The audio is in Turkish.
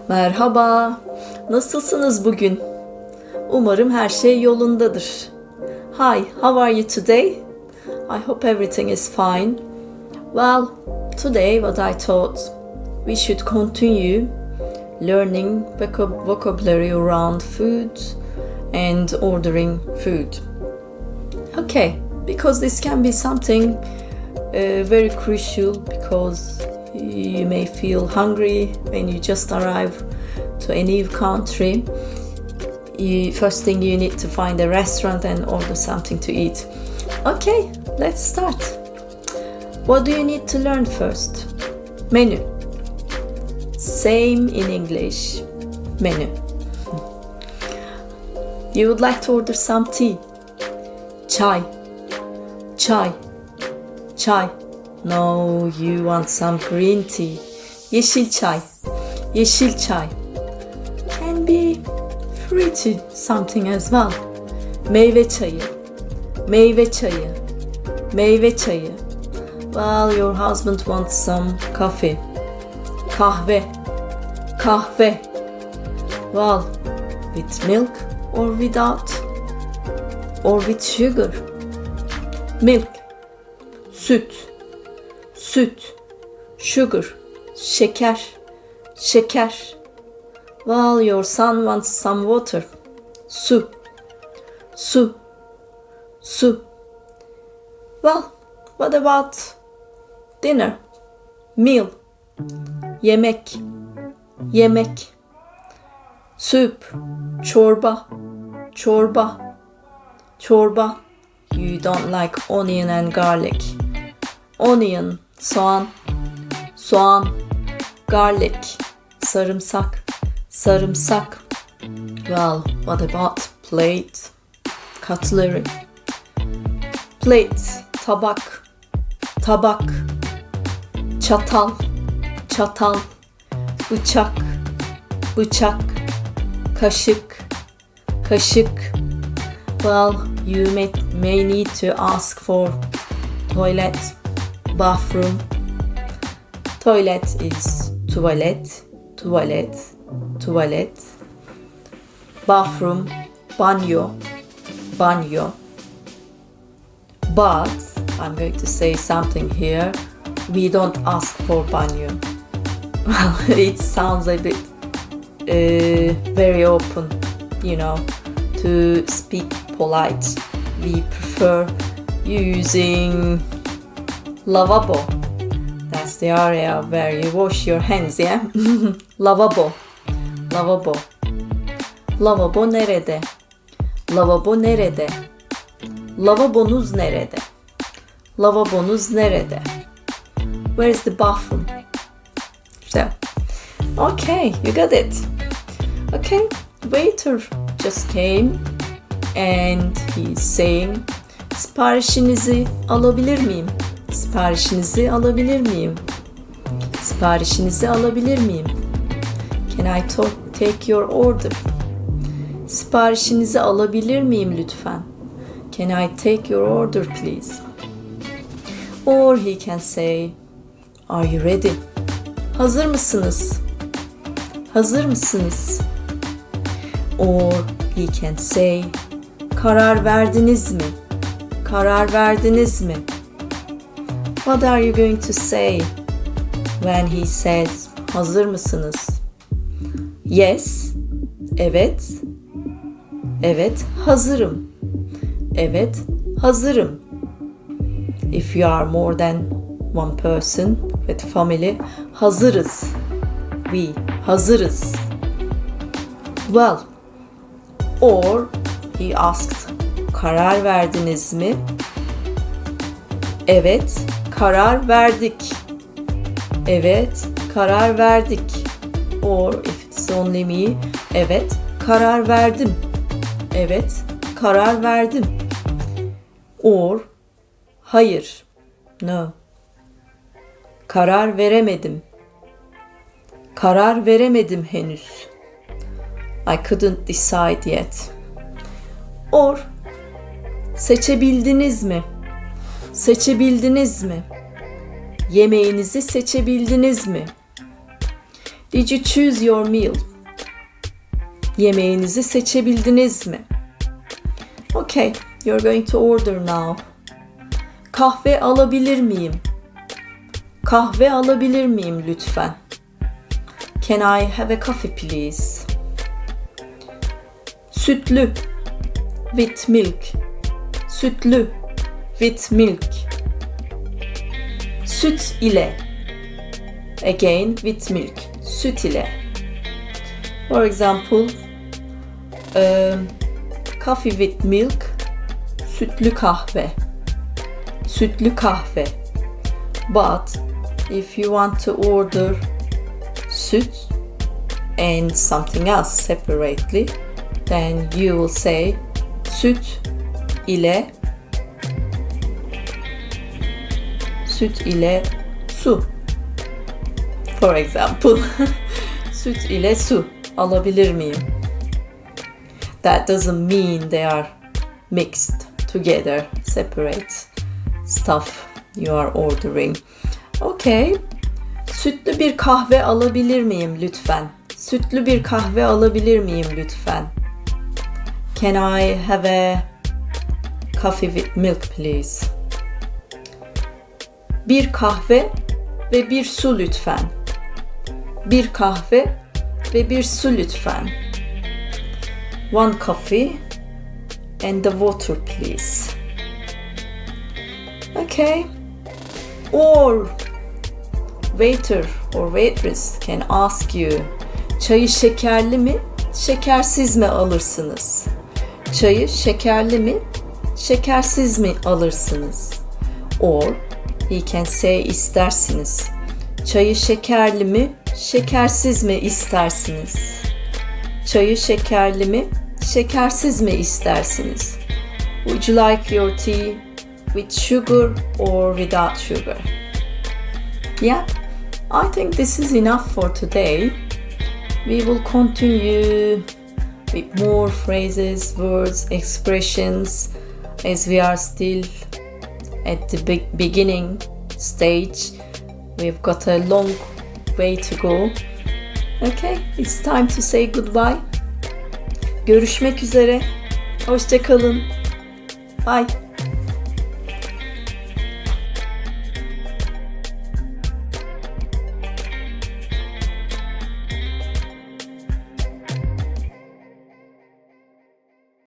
Merhaba. Nasılsınız bugün? Umarım her şey yolundadır. Hi, how are you today? I hope everything is fine. Well, today what I thought we should continue learning vocabulary around food and ordering food. Okay, because this can be something very crucial because you may feel hungry when you just arrive to a new country. First thing you need to find a restaurant and order something to eat. Okay, let's start. What do you need to learn first? Menu. Same in English. Menu. You would like to order some tea. Chai. Chai. Chai. No, you want some green tea. Yeşil çay. Yeşil çay. Can be fruity something as well. Meyve çayı. Meyve çayı. Meyve çayı. Well, your husband wants some coffee. Kahve. Kahve. Well, with milk or without? Or with sugar? Milk. Süt. Süt. Sugar. Şeker. Şeker. Well, your son wants some water. Su. Su. Su. Well, what about dinner? Meal. Yemek. Yemek. Soup. Çorba. Çorba. Çorba. You don't like onion and garlic. Onion. Soğan. Soğan. Garlic. Sarımsak. Sarımsak. Well, what about plate? Cutlery. Plate. Tabak. Tabak. Çatal. Çatal. Bıçak. Bıçak. Kaşık. Kaşık. Well, you may need to ask for toilet, bathroom. Toilet is tuvalet, tuvalet, tuvalet. Bathroom, banyo, banyo. But I'm going to say something here. We don't ask for banyo. Well, it sounds a bit very open, you know, to speak polite. We prefer using lavabo. That's the area where you wash your hands, yeah? Lavabo. Lavabo. Lavabo nerede? Lavabo nerede? Lavabonuz nerede? Lavabonuz nerede? Where is the bathroom? So, okay, you got it. Okay, waiter just came and he's saying, siparişinizi alabilir miyim? Siparişinizi alabilir miyim? Siparişinizi alabilir miyim? Can I take your order? Siparişinizi alabilir miyim lütfen? Can I take your order please? Or he can say, are you ready? Hazır mısınız? Hazır mısınız? Or he can say, karar verdiniz mi? Karar verdiniz mi? What are you going to say when he says, hazır mısınız? Yes, evet, evet, hazırım. Evet, hazırım. If you are more than one person with family, hazırız. We, hazırız. Well, or he asked, karar verdiniz mi? Evet, karar verdik. Evet, karar verdik. Or if it's only me, evet, karar verdim. Evet, karar verdim. Or hayır, no. Karar veremedim. Karar veremedim henüz. I couldn't decide yet. Or seçebildiniz mi? Seçebildiniz mi? Yemeğinizi seçebildiniz mi? Did you choose your meal? Yemeğinizi seçebildiniz mi? Okay, you're going to order now. Kahve alabilir miyim? Kahve alabilir miyim lütfen? Can I have a coffee please? Sütlü, with milk. Sütlü, with milk. Süt ile. Again, with milk. Süt ile. For example, coffee with milk. Sütlü kahve. Sütlü kahve. But if you want to order süt and something else separately, then you will say süt ile su. For example, süt ile su alabilir miyim? That doesn't mean they are mixed together, separate stuff you are ordering. Okay. Sütlü bir kahve alabilir miyim lütfen? Sütlü bir kahve alabilir miyim lütfen? Can I have a coffee with milk please? Bir kahve ve bir su lütfen. Bir kahve ve bir su lütfen. One coffee and the water please. Okay. Or waiter or waitress can ask you, çayı şekerli mi, şekersiz mi alırsınız? Çayı şekerli mi, şekersiz mi alırsınız? Or he can say istersiniz. Çayı şekerli mi, şekersiz mi istersiniz? Çayı şekerli mi, şekersiz mi istersiniz? Would you like your tea with sugar or without sugar? Yeah, I think this is enough for today. We will continue with more phrases, words, expressions as we are still at the beginning stage. We've got a long way to go. Okay, it's time to say goodbye. Görüşmek üzere. Hoşça kalın. Bye.